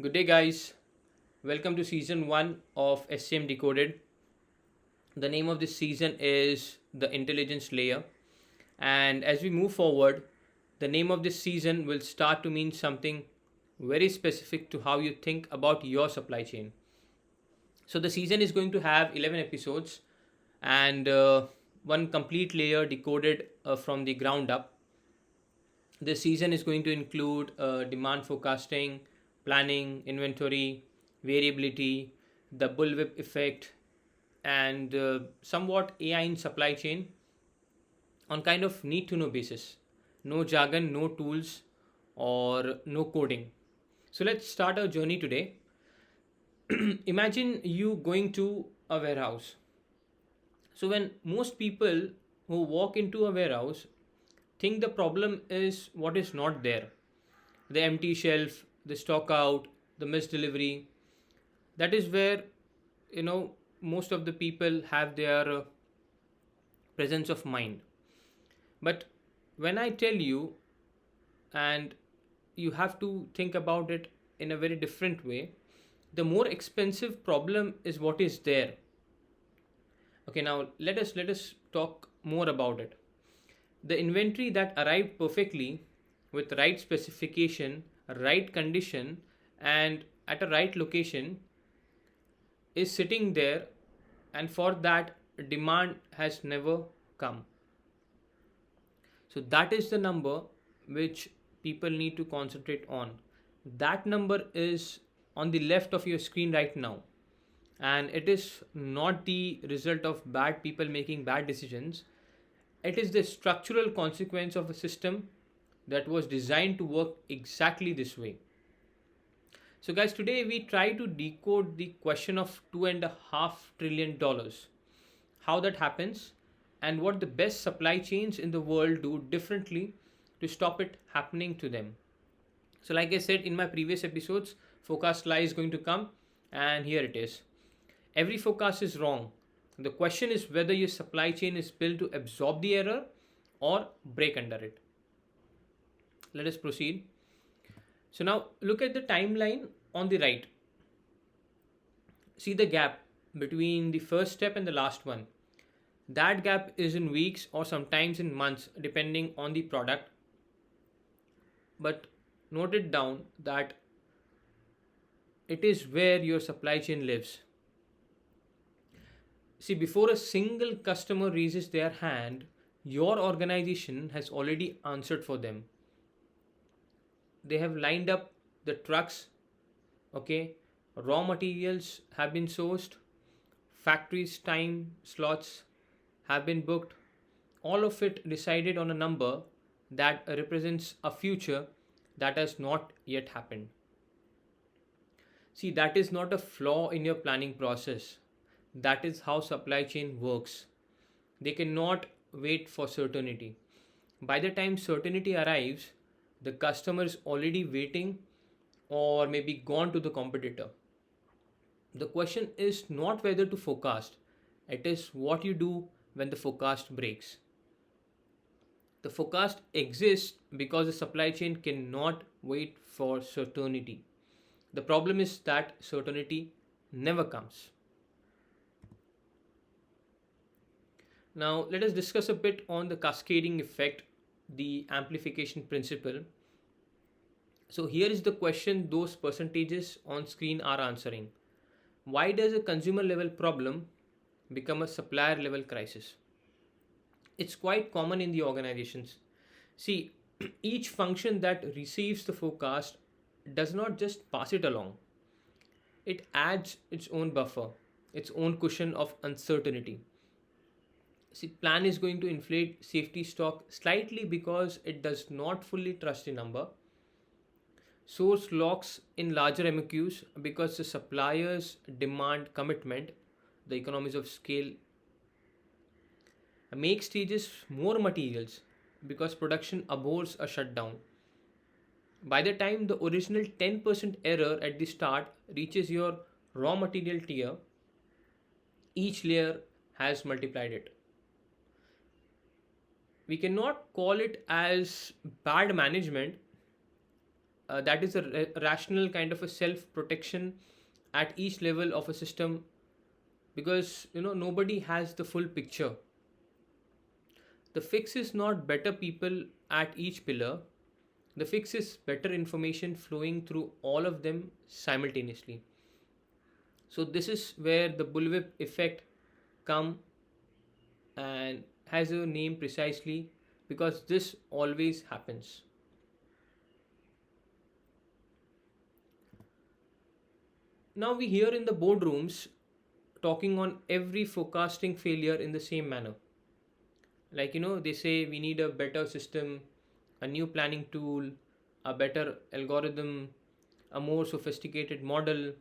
Good day, guys. Welcome to season 1 of SCM Decoded. The name of this season is The Intelligence Layer. And as we move forward, the name of this season will start to mean something very specific to how you think about your supply chain. So, the season is going to have 11 episodes and one complete layer decoded from the ground up. This season is going to include demand forecasting, planning, inventory, variability, the bullwhip effect, and somewhat AI in supply chain on kind of need to know basis. No jargon, no tools, or no coding. So let's start our journey today. Imagine you going to a warehouse. So when most people who walk into a warehouse think the problem is what is not there, the empty shelf, the stock out, the missed delivery. That is where you know most of the people have their presence of mind. But when I tell you, and you have to think about it in a very different way, the more expensive problem is what is there. Okay, now let us talk more about it. The inventory that arrived perfectly with right specification, right condition, and at a right location is sitting there, and for that demand has never come. So that is the number which people need to concentrate on. That number is on the left of your screen right now, and it is not the result of bad people making bad decisions. It is the structural consequence of a system that was designed to work exactly this way. So, guys, today we try to decode the question of $2.5 trillion, how that happens, and what the best supply chains in the world do differently to stop it happening to them. So, like I said in my previous episodes, forecast lie is going to come, and here it is. Every forecast is wrong. The question is whether your supply chain is built to absorb the error or break under it. Let us proceed. So now look at the timeline on the right. See the gap between the first step and the last one. That gap is in weeks or sometimes in months depending on the product. But note it down that it is where your supply chain lives. See, before a single customer raises their hand, your organization has already answered for them. They have lined up the trucks, okay? Raw materials have been sourced, factories' time slots have been booked, all of it decided on a number that represents a future that has not yet happened. See, that is not a flaw in your planning process. That is how supply chain works. They cannot wait for certainty. By the time certainty arrives, the customer is already waiting or maybe gone to the competitor. The question is not whether to forecast, it is what you do when the forecast breaks. The forecast exists because the supply chain cannot wait for certainty. The problem is that certainty never comes. Now, let us discuss a bit on the cascading effect, the amplification principle. So, here is the question those percentages on screen are answering. Why does a consumer level problem become a supplier level crisis? It's quite common in the organizations. See, each function that receives the forecast does not just pass it along, it adds its own buffer, its own cushion of uncertainty. See, plan is going to inflate safety stock slightly because it does not fully trust the number. Source locks in larger MQs because the suppliers demand commitment, the economies of scale. Make stages more materials because production abhors a shutdown. By the time the original 10% error at the start reaches your raw material tier, each layer has multiplied it. We cannot call it as bad management, That is a rational kind of a self protection at each level of a system, because nobody has the full picture. The fix is not better people at each pillar. The fix is better information flowing through all of them simultaneously. So this is where the bullwhip effect come and has a name precisely, because this always happens. Now we hear in the boardrooms talking on every forecasting failure in the same manner. Like, they say we need a better system, a new planning tool, a better algorithm, a more sophisticated model.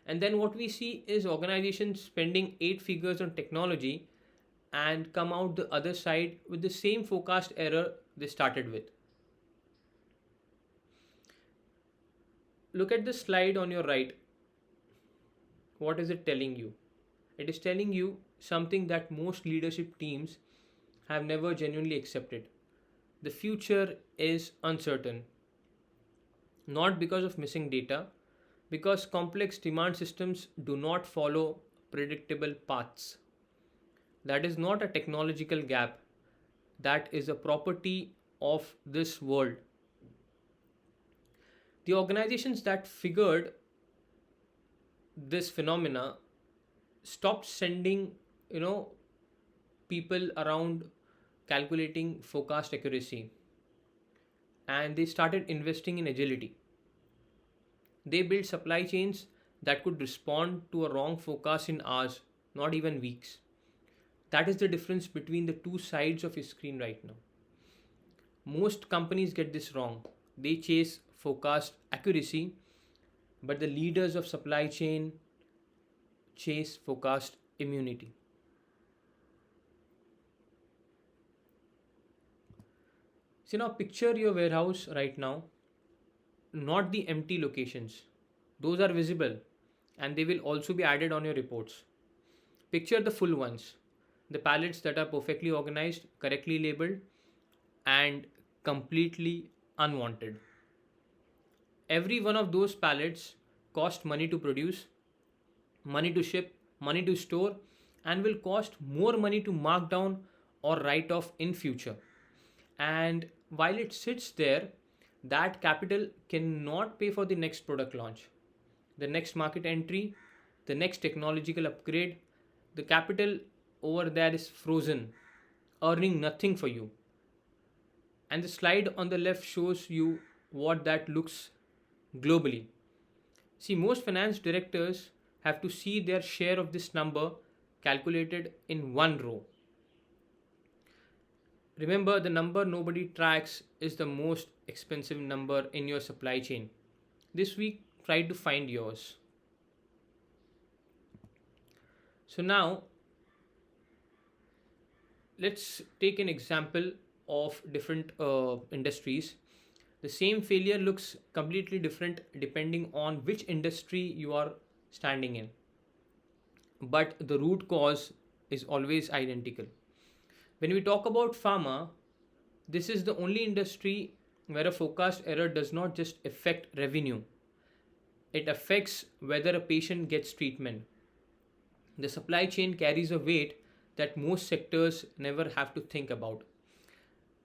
And then what we see is organizations spending eight figures on technology and come out the other side with the same forecast error they started with. Look at the slide on your right. What is it telling you? It is telling you something that most leadership teams have never genuinely accepted. The future is uncertain, not because of missing data, because complex demand systems do not follow predictable paths. That is not a technological gap, that is a property of this world. The organizations that figured this phenomena stopped sending, you know, people around calculating forecast accuracy, and they started investing in agility. They built supply chains that could respond to a wrong forecast in hours, not even weeks. That is the difference between the two sides of your screen right now. Most companies get this wrong. They chase forecast accuracy, but the leaders of supply chain chase forecast immunity. So now picture your warehouse right now, not the empty locations. Those are visible and they will also be added on your reports. Picture the full ones, the pallets that are perfectly organized, correctly labeled, and completely unwanted. Every one of those pallets cost money to produce, money to ship, money to store, and will cost more money to mark down or write off in future. And while it sits there, that capital cannot pay for the next product launch, the next market entry, the next technological upgrade. The capital over there is frozen, earning nothing for you. And the slide on the left shows you what that looks globally. See, most finance directors have to see their share of this number calculated in one row. Remember, the number nobody tracks is the most expensive number in your supply chain. This week, try to find yours. So, now let's take an example of different industries. The same failure looks completely different depending on which industry you are standing in, but the root cause is always identical. When we talk about pharma, this is the only industry where a forecast error does not just affect revenue, it affects whether a patient gets treatment. The supply chain carries a weight that most sectors never have to think about.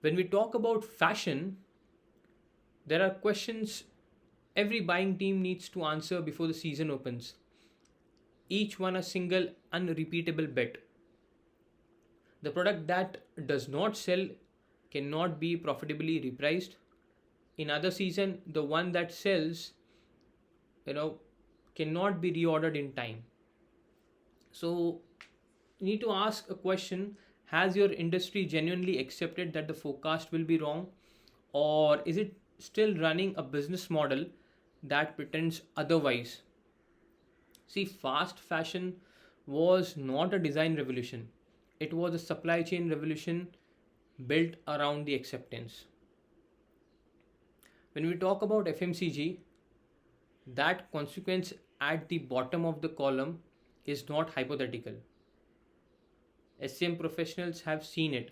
When we talk about fashion, there are questions every buying team needs to answer before the season opens, each one a single unrepeatable bet. The product that does not sell cannot be profitably repriced. In other season, the one that sells, you know, cannot be reordered in time. So you need to ask a question: has your industry genuinely accepted that the forecast will be wrong, or is it still running a business model that pretends otherwise? See, fast fashion was not a design revolution, it was a supply chain revolution built around the acceptance. When we talk about FMCG, that consequence at the bottom of the column is not hypothetical. SCM professionals have seen it.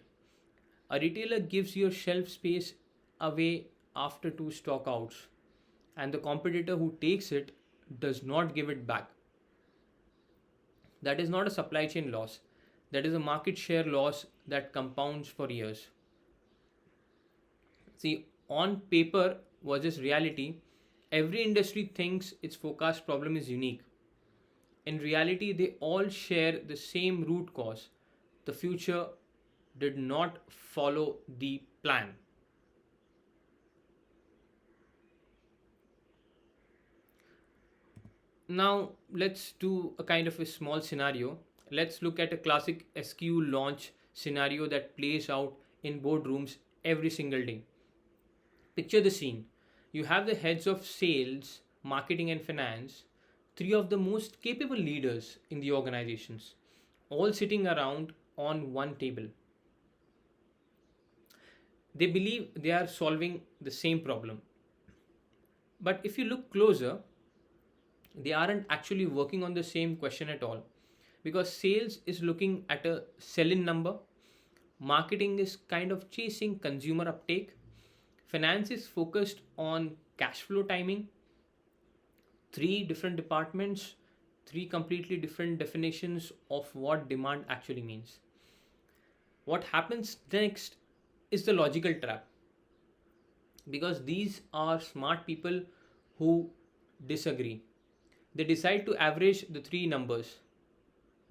A retailer gives your shelf space away after two stockouts, and the competitor who takes it does not give it back. That is not a supply chain loss. That is a market share loss that compounds for years. See, on paper versus reality, every industry thinks its forecast problem is unique. In reality, they all share the same root cause. The future did not follow the plan. Now, let's do a kind of a small scenario. Let's look at a classic SKU launch scenario that plays out in boardrooms every single day. Picture the scene. You have the heads of sales, marketing, and finance, three of the most capable leaders in the organizations, all sitting around on one table. They believe they are solving the same problem. But if you look closer, they aren't actually working on the same question at all. Because sales is looking at a sell in number, marketing is kind of chasing consumer uptake, finance is focused on cash flow timing. Three different departments, three completely different definitions of what demand actually means. What happens next is the logical trap, because these are smart people who disagree. They decide to average the three numbers.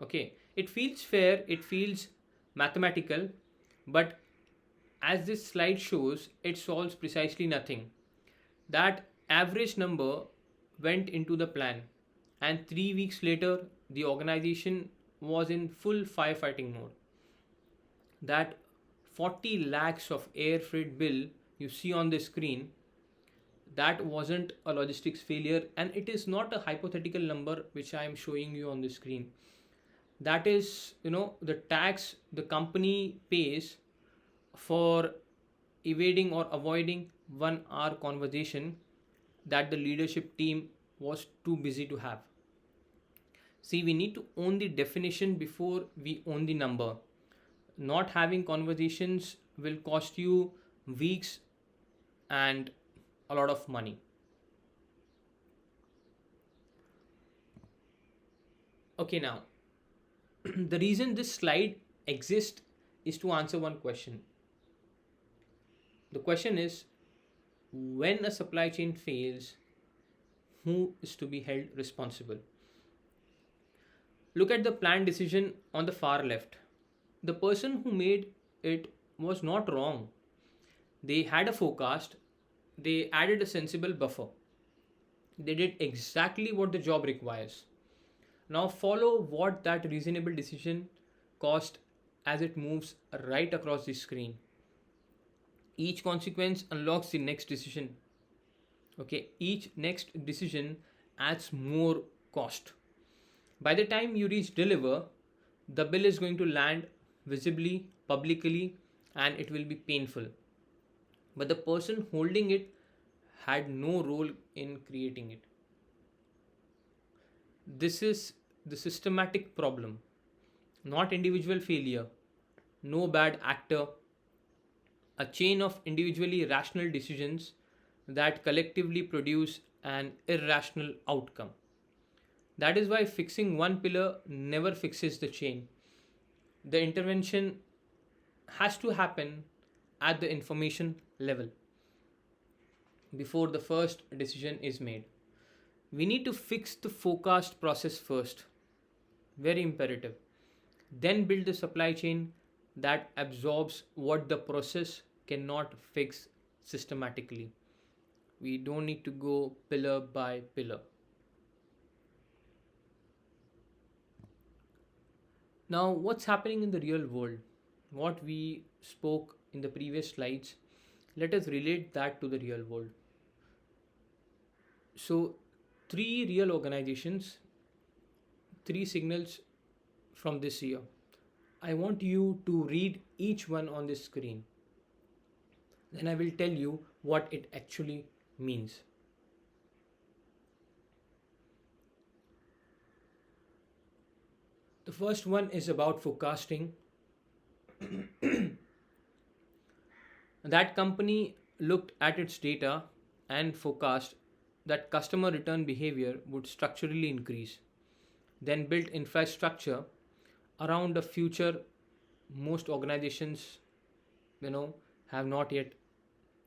Okay, it feels fair, it feels mathematical, but as this slide shows, it solves precisely nothing. That average number went into the plan, and 3 weeks later, the organization was in full firefighting mode. That 40 lakhs of air freight bill you see on the screen, that wasn't a logistics failure, and it is not a hypothetical number which I am showing you on the screen. That is, the tax the company pays for evading or avoiding 1 hour conversation that the leadership team was too busy to have. See, we need to own the definition before we own the number. Not having conversations will cost you weeks and a lot of money. Okay, now, the reason this slide exists is to answer one question. The question is, when a supply chain fails, who is to be held responsible? Look at the planned decision on the far left. The person who made it was not wrong. They had a forecast, they added a sensible buffer. They did exactly what the job requires. Now, follow what that reasonable decision cost as it moves right across the screen. Each consequence unlocks the next decision. Okay, each next decision adds more cost. By the time you reach deliver, the bill is going to land visibly, publicly, and it will be painful. But the person holding it had no role in creating it. This is the systematic problem, not individual failure, no bad actor, a chain of individually rational decisions that collectively produce an irrational outcome. That is why fixing one pillar never fixes the chain. The intervention has to happen at the information level before the first decision is made. We need to fix the forecast process first, very imperative. Then build the supply chain that absorbs what the process cannot fix systematically. We don't need to go pillar by pillar. Now, what's happening in the real world? What we spoke in the previous slides, let us relate that to the real world. So, three real organizations, three signals from this year. I want you to read each one on this screen. Then I will tell you what it actually means. The first one is about forecasting. That company looked at its data and forecast that customer return behavior would structurally increase, then built infrastructure around a future most organizations, you know, have not yet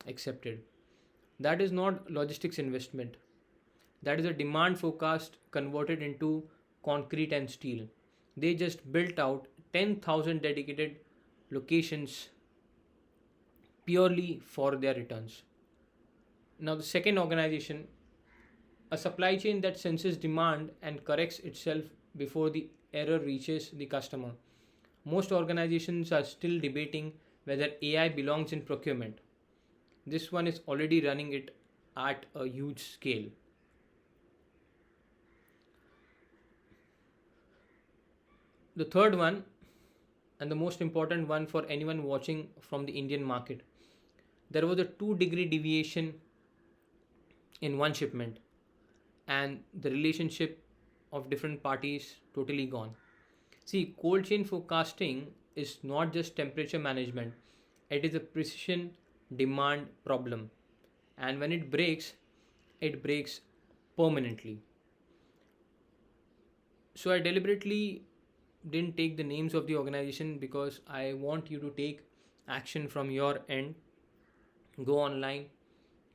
accepted. That is not logistics investment. That is a demand forecast converted into concrete and steel. They just built out 10,000 dedicated locations purely for their returns. Now, the second organization, a supply chain that senses demand and corrects itself before the error reaches the customer. Most organizations are still debating whether AI belongs in procurement. This one is already running it at a huge scale. The third one, and the most important one for anyone watching from the Indian market, there was a 2-degree deviation in one shipment, and the relationship of different parties totally gone. See, cold chain forecasting is not just temperature management, it is a precision demand problem. And when it breaks permanently. So I deliberately didn't take the names of the organization because I want you to take action from your end. Go online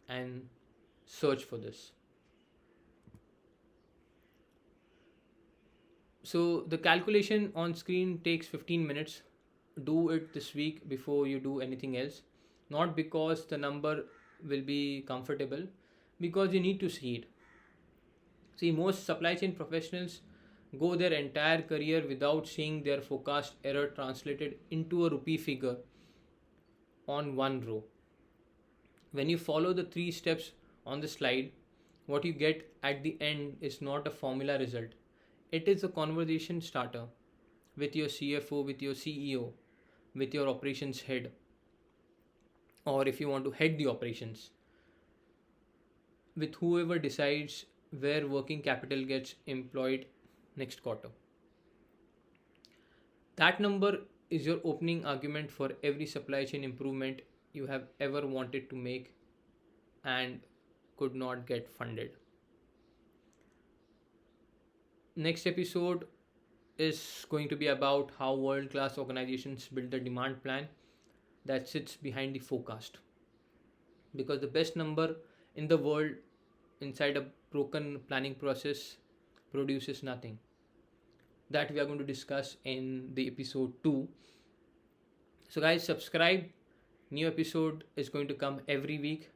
and search for this. So the calculation on screen takes 15 minutes. Do it this week before you do anything else. Not because the number will be comfortable, because you need to see it. See, most supply chain professionals go their entire career without seeing their forecast error translated into a rupee figure on one row. When you follow the 3 steps on the slide, what you get at the end is not a formula result. It is a conversation starter with your CFO, with your CEO, with your operations head, or if you want to head the operations, with whoever decides where working capital gets employed next quarter. That number is your opening argument for every supply chain improvement you have ever wanted to make and could not get funded. Next episode is going to be about how world class organizations build the demand plan that sits behind the forecast. Because the best number in the world inside a broken planning process produces nothing. That we are going to discuss in the episode 2. So, guys, subscribe. New episode is going to come every week.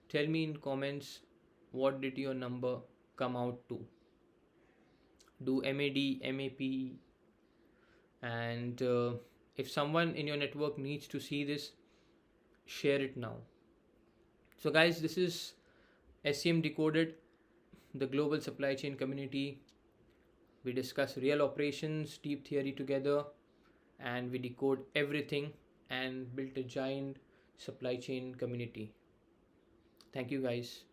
Tell me in comments what did your number come out to. Do MAD, MAP, and if someone in your network needs to see this, share it now. So, guys, this is SCM Decoded, the global supply chain community. We discuss real operations, deep theory together, and we decode everything and built a giant supply chain community. Thank you, guys.